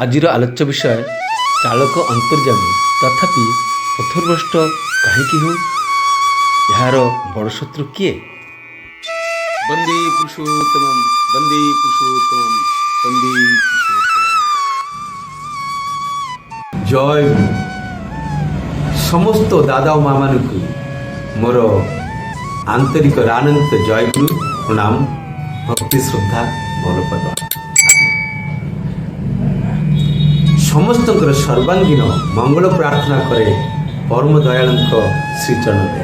ଆଜିର ଆଲୋଚ୍ୟ ବିଷୟ ଚାଳକ ଅନ୍ତର୍ଯ୍ୟାମୀ। ତଥାପି ପଥରଭ୍ରଷ୍ଟ କାହିଁକି ହେଉ, ଏହାର ବଡ଼ ଶତ୍ରୁ କିଏ? ବନ୍ଦେ ପୁରୁଷୋତ୍ତମମ୍ ବନ୍ଦେ ପୁରୁଷୋତ୍ତମମ୍ ବନ୍ଦେ ପୁରୁଷୋତ୍ତମମ୍। ଜୟ ଗୁରୁ। ସମସ୍ତ ଦାଦା ଓ ମାମାନଙ୍କୁ ମୋର ଆନ୍ତରିକ ଆନନ୍ଦିତ ଜୟ ଗୁରୁ ପ୍ରଣାମ, ଭକ୍ତି ଶ୍ରଦ୍ଧା ଭଲପାଦ। ସମସ୍ତଙ୍କର ସର୍ବାଙ୍ଗୀନ ମଙ୍ଗଳ ପ୍ରାର୍ଥନା କରେ ପରମ ଦୟାଳଙ୍କ ଶ୍ରୀଚରଣରେ।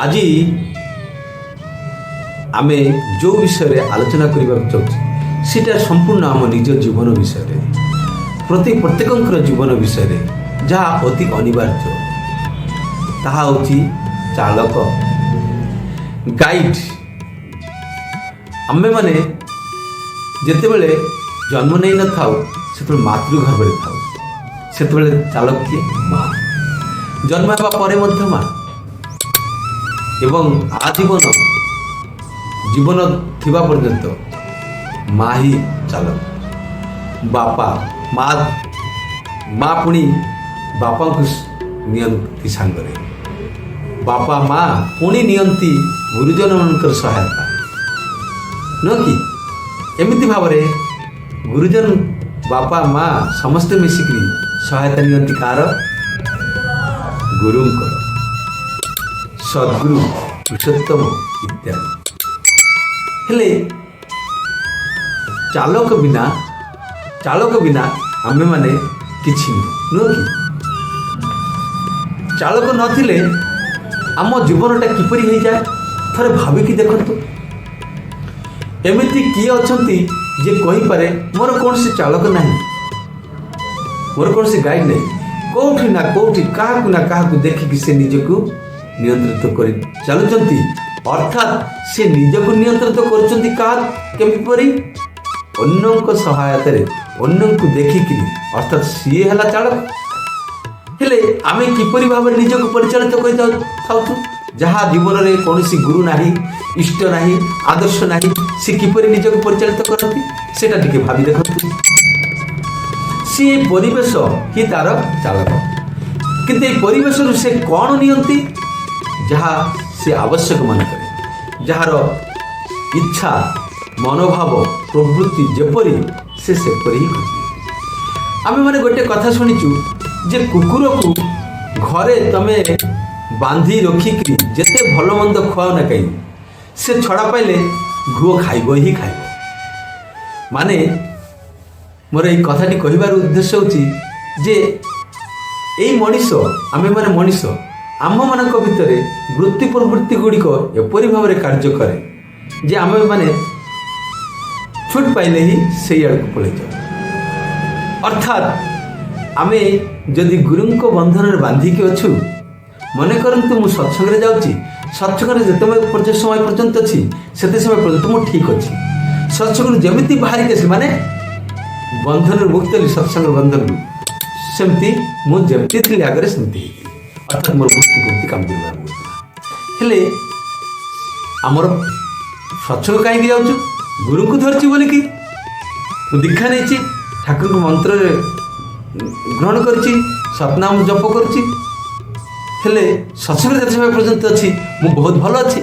ଆଜି ଆମେ ଯେଉଁ ବିଷୟରେ ଆଲୋଚନା କରିବାକୁ ଚାହୁଁଛୁ ସେଟା ସମ୍ପୂର୍ଣ୍ଣ ଆମ ନିଜ ଜୀବନ ବିଷୟରେ, ପ୍ରତ୍ୟେକଙ୍କର ଜୀବନ ବିଷୟରେ, ଯାହା ଅତି ଅନିବାର୍ଯ୍ୟ। ତାହା ହେଉଛି ଚାଳକ, ଗାଇଡ୍। ଆମେମାନେ ଯେତେବେଳେ ଜନ୍ମ ନେଇନଥାଉ ସେତେବେଳେ ମାତୃଗର୍ଭରେ ଥାଉ, ସେତେବେଳେ ଚାଳକ କିଏ? ମା। ଜନ୍ମ ହେବା ପରେ ମଧ୍ୟ ମା, ଏବଂ ଜୀବନ ଥିବା ପର୍ଯ୍ୟନ୍ତ ମା ହିଁ ଚାଲକ। ବାପା ମା ପୁଣି ବାପାଙ୍କୁ ନିଅନ୍ତି ସାଙ୍ଗରେ, ବାପା ମା ପୁଣି ନିଅନ୍ତି ଗୁରୁଜନମାନଙ୍କର ସହାୟତା, ନୁହଁ କି? ଏମିତି ଭାବରେ ଗୁରୁଜନ, ବାପା ମା ସମସ୍ତେ ମିଶିକରି ସହାୟତା ନିଅନ୍ତି କାହାର? ଗୁରୁଙ୍କର, ସଦ୍ଗୁରୁ, ପୁରୁଷୋତ୍ତମ ଇତ୍ୟାଦି। ହେଲେ ଚାଳକ ବିନା ଆମେମାନେ କିଛି ନୁହଁ କି? ଚାଳକ ନଥିଲେ ଆମ ଜୀବନଟା କିପରି ହେଇଯାଏ ଥରେ ଭାବିକି ଦେଖନ୍ତୁ। ଏମିତି କିଏ ଅଛନ୍ତି ଯେ କହିପାରେ ମୋର କୌଣସି ଚାଳକ ନାହିଁ, ମୋର କୌଣସି ଗାଇଡ୍ ନାହିଁ? କେଉଁଠି ନା କେଉଁଠି କାହାକୁ ନା କାହାକୁ ଦେଖିକି ସେ ନିଜକୁ ନିୟନ୍ତ୍ରିତ କରି ଚାଲୁଛନ୍ତି। ଅର୍ଥାତ୍ ସେ ନିଜକୁ ନିୟନ୍ତ୍ରିତ କରୁଛନ୍ତି କେମିତି? ଅନ୍ୟଙ୍କ ସହାୟତାରେ, ଅନ୍ୟଙ୍କୁ ଦେଖିକିରି, ଅର୍ଥାତ୍ ସିଏ ହେଲା ଚାଳକ। ହେଲେ ଆମେ କିପରି ଭାବରେ ନିଜକୁ ପରିଚାଳିତ କରିଥାଉଛୁ? ଯାହା ଜୀବନରେ କୌଣସି ଗୁରୁ ନାହିଁ, ଇଷ୍ଟ ନାହିଁ, ଆଦର୍ଶ ନାହିଁ, ସେ କିପରି ନିଜକୁ ପରିଚାଳିତ କରନ୍ତି ସେଟା ଟିକେ ଭାବି ଦେଖନ୍ତୁ। ସିଏ ପରିବେଶ ହିଁ ତାର ଚାଳକ। କିନ୍ତୁ এই ପରିବେଶରୁ ସେ କ'ଣ ନିଅନ୍ତି? ଯାହା ସେ ଆବଶ୍ୟକ ମନେ କରେ, ଯାହାର ଇଚ୍ଛା, ମନୋଭାବ, ପ୍ରବୃତ୍ତି ଯେପରି, ସେ ସେପରି ହିଁ ଖୋଜେ। ଆମେମାନେ ଗୋଟେ କଥା ଶୁଣିଛୁ ଯେ କୁକୁରକୁ ଘରେ ତମେ ବାନ୍ଧି ରଖିକିରି ଯେତେ ଭଲ ମନ୍ଦ ଖୁଆଅ ନା କାହିଁକି, ସେ ଛଡ଼ା ପାଇଲେ ଘୁଅ ଖାଇବ ହିଁ ଖାଇବ। ମାନେ ମୋର ଏଇ କଥାଟି କହିବାର ଉଦ୍ଦେଶ୍ୟ ହେଉଛି ଯେ ଏଇ ମଣିଷ, ଆମେମାନେ ମଣିଷ, ଆମମାନଙ୍କ ଭିତରେ ବୃତ୍ତି ପ୍ରବୃତ୍ତି ଗୁଡ଼ିକ ଏପରି ଭାବରେ କାର୍ଯ୍ୟ କରେ ଯେ ଆମେମାନେ ଛୁଟ ପାଇଲେ ହିଁ ସେଇ ଆଡ଼କୁ ପଳେଇଯାଉ। ଅର୍ଥାତ୍ ଆମେ ଯଦି ଗୁରୁଙ୍କ ବନ୍ଧନରେ ବାନ୍ଧିକି ଅଛୁ, ମନେ କରନ୍ତୁ ମୁଁ ସତ୍ସଙ୍ଗରେ ଯାଉଛି, ସତ୍ସଙ୍ଗରେ ଯେତେ ସମୟ ପର୍ଯ୍ୟନ୍ତ ଅଛି ସେତେ ସମୟ ପର୍ଯ୍ୟନ୍ତ ମୁଁ ଠିକ୍ ଅଛି। ସତ୍ସଙ୍ଗରୁ ଯେମିତି ବାହାରିକି ଆସିଲି, ମାନେ ବନ୍ଧନରୁ ମୁକ୍ତ ହେଲି, ସତ୍ସଙ୍ଗର ବନ୍ଧନରୁ, ସେମିତି ମୁଁ ଯେମିତି ଥିଲି ଆଗରେ ସେମିତି ହେଇଥିଲି। ଅର୍ଥାତ୍ ମୋର ବୃତ୍ତି ପ୍ରବୃତ୍ତି କାମ କରିବାକୁ ହେଉଥିଲା। ହେଲେ ଆମର ସତ୍ସଙ୍ଗ କାହିଁକି ଯାଉଛୁ? ଗୁରୁଙ୍କୁ ଧରିଛି ବୋଲିକି। ମୁଁ ଦୀକ୍ଷା ନେଇଛି, ଠାକୁରଙ୍କ ମନ୍ତ୍ରରେ ଗ୍ରହଣ କରିଛି, ସତନାମ ଜପ କରୁଛି। ହେଲେ ସତ୍ସଙ୍ଗରେ ଯେତେ ସମୟ ପର୍ଯ୍ୟନ୍ତ ଅଛି ମୁଁ ବହୁତ ଭଲ ଅଛି।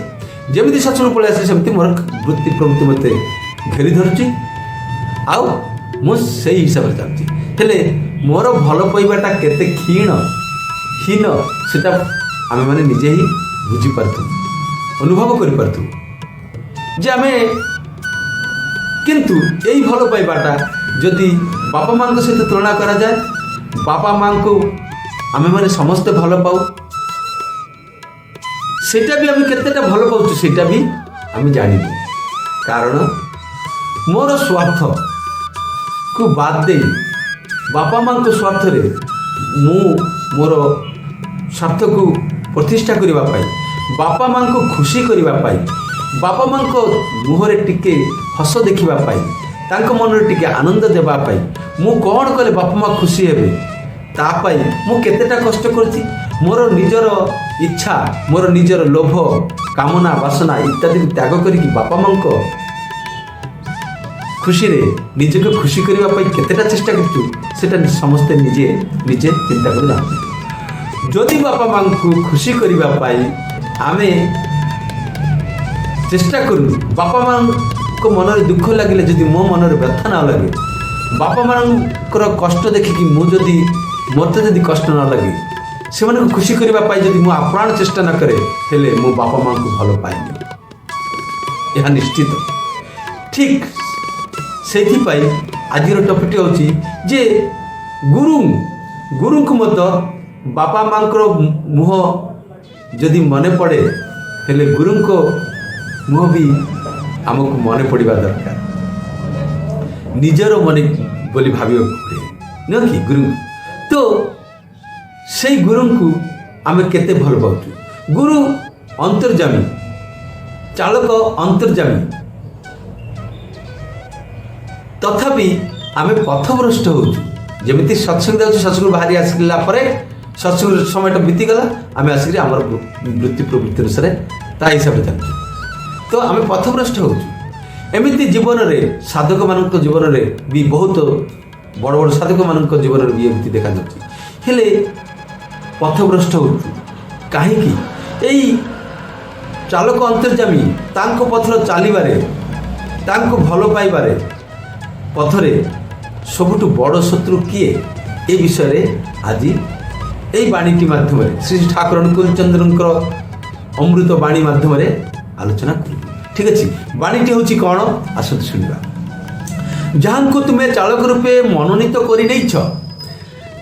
ଯେମିତି ସତ୍ସଙ୍ଗ ପଳେଇ ଆସିଛି ସେମିତି ମୋର ବୃତ୍ତି ପ୍ରବୃତ୍ତି ମୋତେ ଘେରି ଧରୁଛି, ଆଉ ମୁଁ ସେଇ ହିସାବରେ ଚାଲୁଛି। ହେଲେ ମୋର ଭଲ ପାଇବାଟା କେତେ ହୀନ ସେଟା ଆମେମାନେ ନିଜେ ହିଁ ବୁଝିପାରୁଥିବୁ, ଅନୁଭବ କରିପାରୁଥିବୁ ଯେ ଆମେ। କିନ୍ତୁ ଏଇ ଭଲ ପାଇବାଟା ଯଦି ବାପା ମାଙ୍କ ସହିତ ତୁଳନା କରାଯାଏ, ବାପା ମାଙ୍କୁ ଆମେମାନେ ସମସ୍ତେ ଭଲ ପାଉ, ସେଇଟା ବି ଆମେ କେତେଟା ଭଲ ପାଉଛୁ ସେଇଟା ବି ଆମେ ଜାଣିବୁ। କାରଣ ମୋର ସ୍ୱାର୍ଥକୁ ବାଦ ଦେଇ ବାପା ମାଙ୍କ ସ୍ୱାର୍ଥରେ ମୁଁ ମୋର ସ୍ୱାର୍ଥକୁ ପ୍ରତିଷ୍ଠା କରିବା ପାଇଁ, ବାପା ମାଙ୍କୁ ଖୁସି କରିବା ପାଇଁ, ବାପା ମାଙ୍କ ମୁହଁରେ ଟିକେ ହସ ଦେଖିବା ପାଇଁ, ତାଙ୍କ ମନରେ ଟିକେ ଆନନ୍ଦ ଦେବା ପାଇଁ, ମୁଁ କ'ଣ କଲେ ବାପା ମା ଖୁସି ହେବେ ତା ପାଇଁ ମୁଁ କେତେଟା କଷ୍ଟ କରୁଛି। ମୋର ନିଜର ଇଚ୍ଛା, ମୋର ନିଜର ଲୋଭ, କାମନା, ବାସନା ଇତ୍ୟାଦିକୁ ତ୍ୟାଗ କରିକି ବାପା ମାଙ୍କ ଖୁସିରେ ନିଜକୁ ଖୁସି କରିବା ପାଇଁ କେତେଟା ଚେଷ୍ଟା କରୁଛୁ ସେଟା ସମସ୍ତେ ନିଜେ ନିଜେ ଚିନ୍ତା କରି ଜାଣନ୍ତି। ଯଦି ବାପା ମାଙ୍କୁ ଖୁସି କରିବା ପାଇଁ ଆମେ ଚେଷ୍ଟା କରୁନୁ, ବାପା ମାଙ୍କ ମନରେ ଦୁଃଖ ଲାଗିଲେ ଯଦି ମୋ ମନରେ ବ୍ୟଥା ନ ଲାଗେ, ବାପା ମାନଙ୍କର କଷ୍ଟ ଦେଖିକି ମୋତେ ଯଦି କଷ୍ଟ ନ ଲାଗେ, ସେମାନଙ୍କୁ ଖୁସି କରିବା ପାଇଁ ଯଦି ମୁଁ ଆପ୍ରାଣ ଚେଷ୍ଟା ନ କରେ, ହେଲେ ମୁଁ ବାପା ମାଙ୍କୁ ଭଲ ପାଇନି, ଏହା ନିଶ୍ଚିତ। ଠିକ୍ ସେଇଥିପାଇଁ ଆଜିର ଟପିକଟି ହେଉଛି ଯେ ଗୁରୁଙ୍କୁ ମଧ୍ୟ ବାପା ମାଙ୍କର ମୁହଁ ଯଦି ମନେ ପଡ଼େ, ହେଲେ ଗୁରୁଙ୍କ ମୁହଁ ବି ଆମକୁ ମନେ ପଡ଼ିବା ଦରକାର। ନିଜର ମନେ ବୋଲି ଭାବିବାକୁ ପଡ଼େ, ନୁହଁ କି ଗୁରୁ? ତ ସେଇ ଗୁରୁଙ୍କୁ ଆମେ କେତେ ଭଲ ପାଉଛୁ? ଗୁରୁ ଅନ୍ତର୍ଯାମୀ, ଚାଳକ ଅନ୍ତର୍ଯାମୀ, ତଥାପି ଆମେ ପଥଭ୍ରଷ୍ଟ ହେଉଛୁ। ଯେମିତି ସତ୍ସଙ୍ଗ ଯାଉଛୁ, ସତ୍ସଙ୍ଗ ବାହାରି ଆସିଲା ପରେ ସତ୍ସଙ୍ଗ ସମୟଟା ବିତିଗଲା, ଆମେ ଆସିକି ଆମର ବୃତ୍ତି ପ୍ରବୃତ୍ତି ଅନୁସାରେ ତା ହିସାବରେ ଚାଲୁଛୁ, ତ ଆମେ ପଥଭ୍ରଷ୍ଟ ହେଉଛୁ। ଏମିତି ଜୀବନରେ ସାଧକମାନଙ୍କ ଜୀବନରେ ବି ବହୁତ ବଡ଼ ବଡ଼ ସାଧକମାନଙ୍କ ଜୀବନରେ ବି ଏମିତି ଦେଖାଯାଉଛି। ହେଲେ ପଥଭ୍ରଷ୍ଟ ହେଉଛୁ କାହିଁକି? ଏଇ ଚାଳକ ଅନ୍ତର୍ଯାମୀ ତାଙ୍କ ପଥର ଚାଲିବାରେ, ତାଙ୍କୁ ଭଲ ପାଇବାରେ ପଥରେ ସବୁଠୁ ବଡ଼ ଶତ୍ରୁ କିଏ? ଏ ବିଷୟରେ ଆଜି এই বাণীটি মাধ্যমে শ্রী ঠাকুর অনুকূল চন্দ্রଙ୍କର অমৃত বাণী মাধ্যমে আলোচনা করব। ঠিক আছে, বাণীটি হচ্ছে কোণ? আসন্তু শুনিবা। যাহাଙ୍କୁ ତୁମେ ଚାଳକ ରୂପେ ମନୋନୀତ କରିନେଇଛ,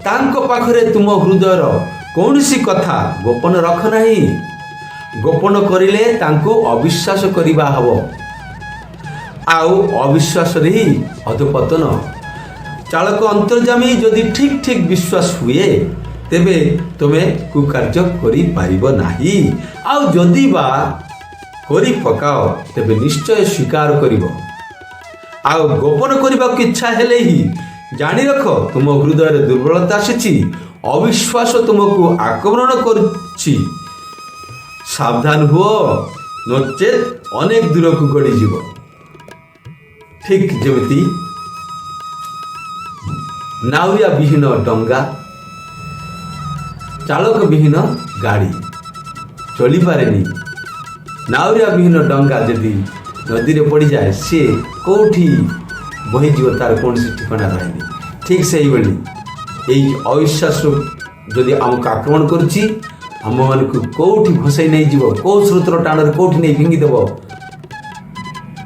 ତାଙ୍କ ପାଖରେ ତୁମ ହୃଦୟର କୌଣସି କଥା ଗୋପନ ରଖ ନାହିଁ। ଗୋପନ କରିଲେ ତାଙ୍କୁ ଅବିଶ୍ୱାସ କରିବା ହେବ, ଆଉ ଅବିଶ୍ୱାସରେ ହିଁ ଅଧପତନ। ଚାଳକ ଅନ୍ତର୍ଯାମୀ ଯଦି ଠିକ୍ ଠିକ୍ ବିଶ୍ୱାସ ହୁଏ, ତେବେ ତୁମେ କୁକାର୍ଯ୍ୟ କରିପାରିବ ନାହିଁ। ଆଉ ଯଦି ବା କରି ପକାଅ, ତେବେ ନିଶ୍ଚୟ ସ୍ୱୀକାର କରିବ। ଆଉ ଗୋପନ କରିବାକୁ ଇଚ୍ଛା ହେଲେ ହିଁ ଜାଣି ରଖ, ତୁମ ହୃଦୟରେ ଦୁର୍ବଳତା ଆସିଛି, ଅବିଶ୍ୱାସ ତୁମକୁ ଆକ୍ରମଣ କରୁଛି। ସାବଧାନ ହୁଅ, ନଚେତ୍ ଅନେକ ଦୂରକୁ ଗଡ଼ିଯିବ। ଠିକ୍ ଯେମିତି ନାଉରିଆ ବିହୀନ ଡଙ୍ଗା, ଚାଳକ ବିହୀନ ଗାଡ଼ି ଚଳିପାରେନି। ନାଉରିଆ ବିହୀନ ଡଙ୍ଗା ଯଦି ନଦୀରେ ପଡ଼ିଯାଏ, ସିଏ କେଉଁଠି ବହିଯିବ, ତାର କୌଣସି ଠିକଣା ରହେନି। ଠିକ୍ ସେଇଭଳି ଏଇ ଅବିଶ୍ୱାସ ଯଦି ଆମକୁ ଆକ୍ରମଣ କରୁଛି, ଆମମାନଙ୍କୁ କେଉଁଠି ଭସାଇ ନେଇଯିବ, କେଉଁ ସ୍ରୋତର ଟାଣରେ କେଉଁଠି ନେଇ ଫିଙ୍ଗିଦେବ,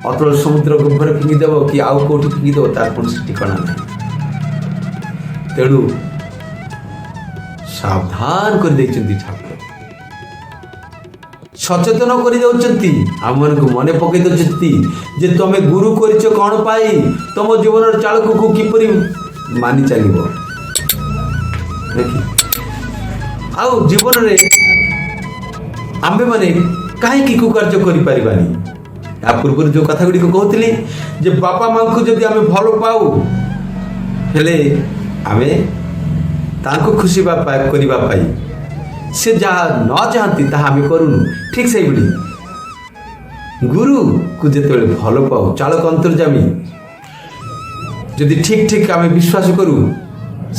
ଅତଳ ସମୁଦ୍ର ଗର୍ଭରେ ଫିଙ୍ଗିଦେବ କି ଆଉ କେଉଁଠି ଫିଙ୍ଗିଦେବ, ତାର କୌଣସି ଠିକଣା ନାହିଁ। ତେଣୁ ସାବଧାନ କରିଦେଇଛନ୍ତି ଠାକୁର, ସଚେତନ କରିଦେଉଛନ୍ତି, ଆମମାନଙ୍କୁ ମନେ ପକାଇ ଦେଉଛନ୍ତି ଯେ ତମେ ଗୁରୁ କରିଛ କ'ଣ ପାଇଁ? ତମ ଜୀବନର ଚାଳକକୁ କିପରି ମାନି ଚାଲିବ। ଆଉ ଜୀବନରେ ଆମ୍ଭେମାନେ କାହିଁକି କୁକାର୍ଯ୍ୟ କରିପାରିବାନି? ୟା ପୂର୍ବରୁ ଯେଉଁ କଥା ଗୁଡ଼ିକ କହୁଥିଲି ଯେ ବାପା ମାଙ୍କୁ ଯଦି ଆମେ ଭଲ ପାଉ, ହେଲେ ଆମେ ତାଙ୍କୁ ଖୁସି କରିବା ପାଇଁ ସେ ଯାହା ନ ଚାହାନ୍ତି ତାହା ଆମେ କରୁନୁ। ଠିକ୍ ସେଇଭଳି ଗୁରୁକୁ ଯେତେବେଳେ ଭଲ ପାଉ, ଚାଳକ ଅନ୍ତର୍ଯାମୀ ଯଦି ଠିକ୍ ଠିକ୍ ଆମେ ବିଶ୍ୱାସ କରୁ,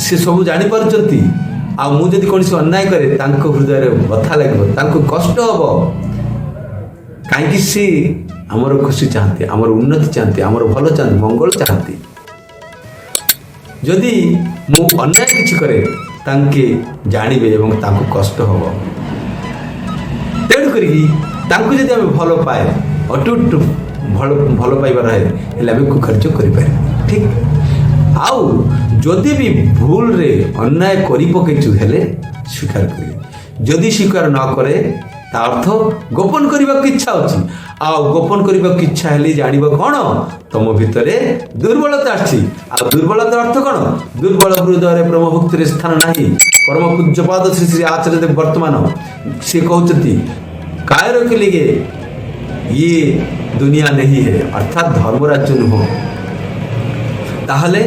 ସେ ସବୁ ଜାଣିପାରୁଛନ୍ତି। ଆଉ ମୁଁ ଯଦି କୌଣସି ଅନ୍ୟାୟ କରେ, ତାଙ୍କ ହୃଦୟରେ ବଥା ଲାଗିବ, ତାଙ୍କୁ କଷ୍ଟ ହେବ। କାହିଁକି? ସେ ଆମର ଖୁସି ଚାହାନ୍ତି, ଆମର ଉନ୍ନତି ଚାହାନ୍ତି, ଆମର ଭଲ ଚାହାନ୍ତି, ମଙ୍ଗଳ ଚାହାନ୍ତି। ଯଦି ମୁଁ ଅନ୍ୟାୟ କିଛି କରେ, ତାଙ୍କେ ଜାଣିବେ ଏବଂ ତାଙ୍କୁ କଷ୍ଟ ହେବ। ତେଣୁ କରିକି ତାଙ୍କୁ ଯଦି ଆମେ ଭଲ ପାଏ, ଅଟୁଟ ଭଲ ପାଇବା ରହେ, ହେଲେ ଆମେ କୁକାର୍ଯ୍ୟ କରିପାରିବା। ଠିକ୍। ଆଉ ଯଦି ବି ଭୁଲରେ ଅନ୍ୟାୟ କରି ପକେଇଛୁ, ହେଲେ ସ୍ୱୀକାର କରିବେ। ଯଦି ସ୍ୱୀକାର ନ କରେ, ତା ଅର୍ଥ ଗୋପନ କରିବାକୁ ଇଚ୍ଛା ଅଛି। ଆଉ ଗୋପନ କରିବାକୁ ଇଚ୍ଛା ହେଲେ ଜାଣିବ କ'ଣ? ତମ ଭିତରେ ଦୁର୍ବଳତା ଅଛି। ଆଉ ଦୁର୍ବଳତା ଅର୍ଥ କ'ଣ? ଦୁର୍ବଳ ହୃଦୟରେ ବ୍ରହ୍ମଭକ୍ତିରେ ସ୍ଥାନ ନାହିଁ। ପରମ ପୂଜ୍ୟପାଦ ଶ୍ରୀ ଶ୍ରୀ ଆଚାର୍ଯ୍ୟ ଦେବ ବର୍ତ୍ତମାନ ସେ କହୁଛନ୍ତି, କାୟର କେ ଲିଏ ଇଏ ଦୁନିଆ ନେହି ହେ, ଅର୍ଥାତ୍ ଧର୍ମରାଜ୍ୟ ନୁହଁ। ତାହେଲେ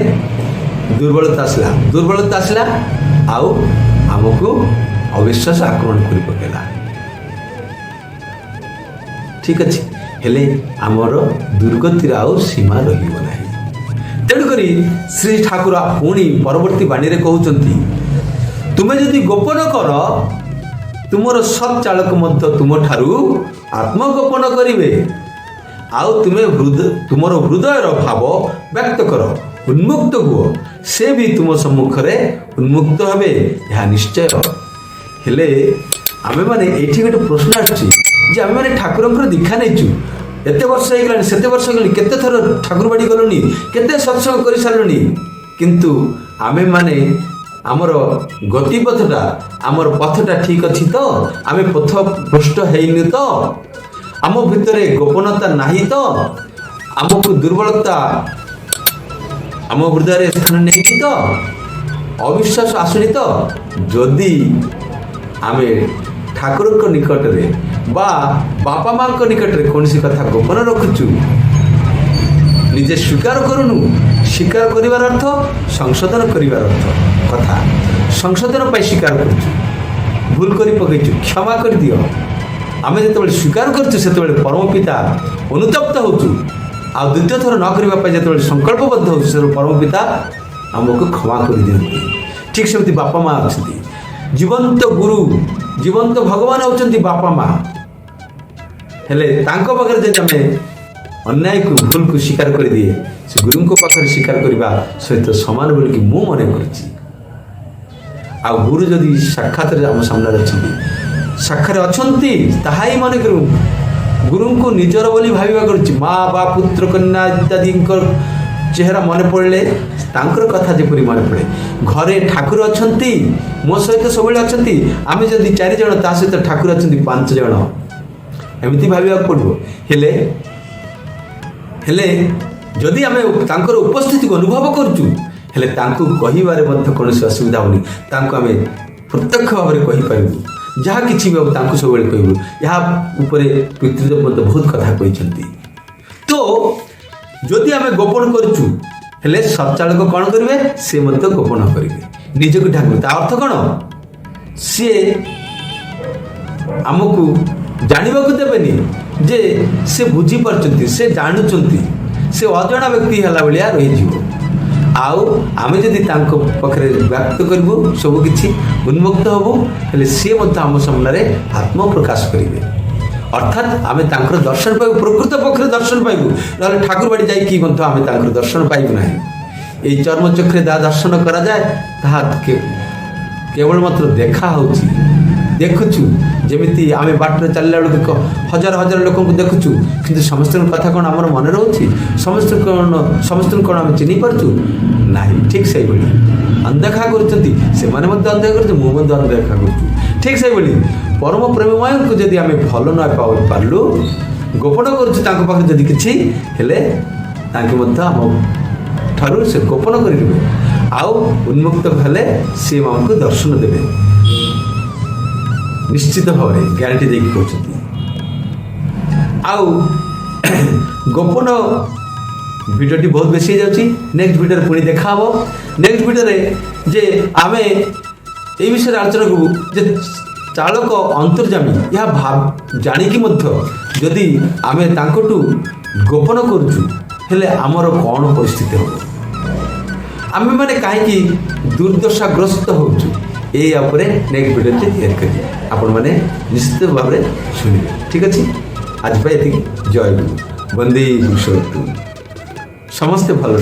ଦୁର୍ବଳତା ଆସିଲା, ଆଉ ଆମକୁ ଅବିଶ୍ୱାସ ଆକ୍ରମଣ କରି ପକେଇଲା। ଠିକ୍ ଅଛି, ହେଲେ ଆମର ଦୁର୍ଗତିର ଆଉ ସୀମା ରହିବ ନାହିଁ। ତେଣୁକରି ଶ୍ରୀ ଠାକୁର ପୁଣି ପରବର୍ତ୍ତୀ ବାଣୀରେ କହୁଛନ୍ତି, ତୁମେ ଯଦି ଗୋପନ କର ତୁମର ସତ୍ ଚାଳକ ମଧ୍ୟ ତୁମଠାରୁ ଆତ୍ମଗୋପନ କରିବେ। ଆଉ ତୁମେ ତୁମର ହୃଦୟର ଭାବ ବ୍ୟକ୍ତ କର, ଉନ୍ମୁକ୍ତ ହୁଅ, ସେ ବି ତୁମ ସମ୍ମୁଖରେ ଉନ୍ମୁକ୍ତ ହେବେ, ଏହା ନିଶ୍ଚୟ। ହେଲେ ଆମେମାନେ ଏଇଠି ଗୋଟେ ପ୍ରଶ୍ନ ଆସୁଛି ଯେ ଆମେମାନେ ଠାକୁରଙ୍କର ଦୀକ୍ଷା ନେଇଛୁ, ଏତେ ବର୍ଷ ହେଇଗଲାଣି, ସେତେ ବର୍ଷ ହେଇଗଲାଣି, କେତେ ଥର ଠାକୁର ବାଡ଼ି ଗଲୁଣି, କେତେ ସତ୍ସଙ୍ଗ କରିସାରିଲୁଣି, କିନ୍ତୁ ଆମେମାନେ ଆମର ଗତିପଥଟା, ଆମର ପଥଟା ଠିକ୍ ଅଛି ତ? ଆମେ ପଥ ଭ୍ରଷ୍ଟ ହେଇନି ତ? ଆମ ଭିତରେ ଗୋପନତା ନାହିଁ ତ? ଆମକୁ ଦୁର୍ବଳତା ଆମ ହୃଦୟରେ ସ୍ଥାନ ନେଇନି ତ? ଅବିଶ୍ୱାସ ଆସୁନି ତ? ଯଦି ଆମେ ଠାକୁରଙ୍କ ନିକଟରେ ବା ବାପା ମାଙ୍କ ନିକଟରେ କୌଣସି କଥା ଗୋପନ ରଖୁଛୁ, ନିଜେ ସ୍ୱୀକାର କରୁନୁ, ସ୍ୱୀକାର କରିବାର ଅର୍ଥ ସଂଶୋଧନ କରିବାର ଅର୍ଥ କଥା, ସଂଶୋଧନ ପାଇଁ ସ୍ୱୀକାର କରୁଛୁ, ଭୁଲ କରି ପକାଇଛୁ, କ୍ଷମା କରିଦିଅ। ଆମେ ଯେତେବେଳେ ସ୍ୱୀକାର କରୁଛୁ ସେତେବେଳେ ପରମ ପିତା ଅନୁତପ୍ତ ହେଉଛୁ, ଆଉ ଦ୍ୱିତୀୟ ଥର ନ କରିବା ପାଇଁ ଯେତେବେଳେ ସଂକଳ୍ପବଦ୍ଧ ହେଉଛୁ ସେତେବେଳେ ପରମ ପିତା ଆମକୁ କ୍ଷମା କରିଦିଅନ୍ତି। ଠିକ୍ ସେମିତି ବାପା ମା ଅଛନ୍ତି, ଜୀବନ୍ତ ଗୁରୁ, ଜୀବନ୍ତ ଭଗବାନ ହେଉଛନ୍ତି ବାପା ମା। ହେଲେ ତାଙ୍କ ପାଖରେ ଯଦି ଆମେ ଅନ୍ୟାୟକୁ ଭୁଲକୁ ସ୍ୱୀକାର କରିଦିଏ, ସେ ଗୁରୁଙ୍କ ପାଖରେ ସ୍ୱୀକାର କରିବା ସହିତ ସମାନ ବୋଲିକି ମୁଁ ମନେ କରୁଛି। ଆଉ ଗୁରୁ ଯଦି ସାକ୍ଷାତରେ ଆମ ସାମ୍ନାରେ ଅଛନ୍ତି, ସାକ୍ଷାତରେ ଅଛନ୍ତି, ତାହା ହିଁ ମନେ କରୁ ଗୁରୁଙ୍କୁ ନିଜର ବୋଲି ଭାବିବା କରୁଛି। ମା ବା ପୁତ୍ର କନ୍ୟା ଇତ୍ୟାଦିଙ୍କ ଚେହେରା ମନେ ପଡ଼ିଲେ ତାଙ୍କର କଥା ଯେପରି ମନେ ପଡ଼େ। ଘରେ ଠାକୁର ଅଛନ୍ତି, ମୋ ସହିତ ସବୁବେଳେ ଅଛନ୍ତି, ଆମେ ଯଦି 4 ଜଣ ତା ସହିତ ଠାକୁର ଅଛନ୍ତି 5 ଜଣ, ଏମିତି ଭାବିବାକୁ ପଡ଼ିବ। ହେଲେ ଯଦି ଆମେ ତାଙ୍କର ଉପସ୍ଥିତିକୁ ଅନୁଭବ କରୁଛୁ, ହେଲେ ତାଙ୍କୁ କହିବାରେ ମଧ୍ୟ କୌଣସି ଅସୁବିଧା ହେଉନି, ତାଙ୍କୁ ଆମେ ପ୍ରତ୍ୟକ୍ଷ ଭାବରେ କହିପାରିବୁ, ଯାହା କିଛି ବି ହେବ ତାଙ୍କୁ ସବୁବେଳେ କହିବୁ। ଏହା ଉପରେ ପିତୃଦେବ ମଧ୍ୟ ବହୁତ କଥା କହିଛନ୍ତି। ତ ଯଦି ଆମେ ଗୋପନ କରୁଛୁ, ହେଲେ ସତ୍ଚାଳକ କ'ଣ କରିବେ? ସେ ମଧ୍ୟ ଗୋପନ କରିବେ, ନିଜକୁ ଢାଙ୍କିବେ। ତା ଅର୍ଥ କ'ଣ? ସିଏ ଆମକୁ ଜାଣିବାକୁ ଦେବେନି ଯେ ସେ ବୁଝିପାରୁଛନ୍ତି, ସେ ଜାଣୁଛନ୍ତି, ସେ ଅଜଣା ବ୍ୟକ୍ତି ହେଲା ଭଳିଆ ରହିଯିବ। ଆଉ ଆମେ ଯଦି ତାଙ୍କ ପାଖରେ ବ୍ୟକ୍ତ କରିବୁ, ସବୁକିଛି ଉନ୍ମୁକ୍ତ ହେବୁ, ହେଲେ ସିଏ ମଧ୍ୟ ଆମ ସାମ୍ନାରେ ଆତ୍ମପ୍ରକାଶ କରିବେ। ଅର୍ଥାତ୍ ଆମେ ତାଙ୍କର ଦର୍ଶନ ପାଇବୁ, ପ୍ରକୃତ ପକ୍ଷରେ ଦର୍ଶନ ପାଇବୁ। ନହେଲେ ଠାକୁର ବାଡ଼ି ଯାଇକି ମଧ୍ୟ ଆମେ ତାଙ୍କର ଦର୍ଶନ ପାଇବୁ ନାହିଁ। এই ଚର୍ମଚକ୍ଷୁରେ ଯାହା ଦର୍ଶନ କରାଯାଏ ତାହା କେବଳ ମାତ୍ର ଦେଖା ହେଉଛି, ଦେଖୁଛୁ। ଯେମିତି ଆମେ ବାଟରେ ଚାଲିଲା ବେଳକୁ ହଜାର ହଜାର ଲୋକଙ୍କୁ ଦେଖୁଛୁ, କିନ୍ତୁ ସମସ୍ତଙ୍କ କଥା କ'ଣ ଆମର ମନେ ରହୁଛି? ସମସ୍ତଙ୍କୁ କ'ଣ ଆମେ ଚିହ୍ନି ପାରୁଛୁ? ନାହିଁ। ଠିକ୍ ସେଇଭଳି ଅନଦେଖା କରୁଛନ୍ତି, ସେମାନେ ମଧ୍ୟ ଅନଦେଖା କରୁଛନ୍ତି, ମୁଁ ମଧ୍ୟ ଅନଦେଖା କରୁଛୁ। ଠିକ୍ ସେଇଭଳି ପରମ ପ୍ରେମମୟଙ୍କୁ ଯଦି ଆମେ ଭଲ ନ ପାରିଲୁ, ଗୋପନ କରୁଛୁ ତାଙ୍କ ପାଖରେ ଯଦି କିଛି, ହେଲେ ତାଙ୍କେ ମଧ୍ୟ ଆମ ଠାରୁ ସେ ଗୋପନ କରିଦେବେ, ଆଉ ଉନ୍ମୁକ୍ତ ହେଲେ ସେ ଆମକୁ ଦର୍ଶନ ଦେବେ ନିଶ୍ଚିତ ଭାବରେ, ଗ୍ୟାରେଣ୍ଟି ଦେଇକି କହୁଛନ୍ତି। ଆଉ ଗୋପନ ଭିଡ଼ିଓଟି ବହୁତ ବେଶୀ ହେଇଯାଉଛି, ନେକ୍ସଟ ଭିଡ଼ିଓରେ ପୁଣି ଦେଖା ହେବ। ନେକ୍ସଟ ଭିଡ଼ିଓରେ ଯେ ଆମେ এই ବିଷୟରେ ଆଲୋଚନା କରିବୁ ଯେ ଚାଳକ ଅନ୍ତର୍ଯାମୀ, ଏହା ଜାଣିକି ମଧ୍ୟ ଯଦି ଆମେ ତାଙ୍କଠୁ ଗୋପନ କରୁଛୁ, ହେଲେ ଆମର କ'ଣ ପରିସ୍ଥିତି ହେବ? ଆମେମାନେ କାହିଁକି ଦୁର୍ଦ୍ଦଶାଗ୍ରସ୍ତ ହେଉଛୁ? এই ଉପରେ ନେକ୍ସଟ ଭିଡ଼ିଓଟି ତିଆରି କରିବେ, ଆପଣମାନେ ନିଶ୍ଚିତ ଭାବରେ ଶୁଣିବେ। ଠିକ୍ ଅଛି, ଆଜି ପାଇଁ ଏତିକି। ଜୟ ଗୁରୁ, ବନ୍ଦେ ପୁରୁଷୋତ୍ତମ। ସମସ୍ତେ ଭଲ।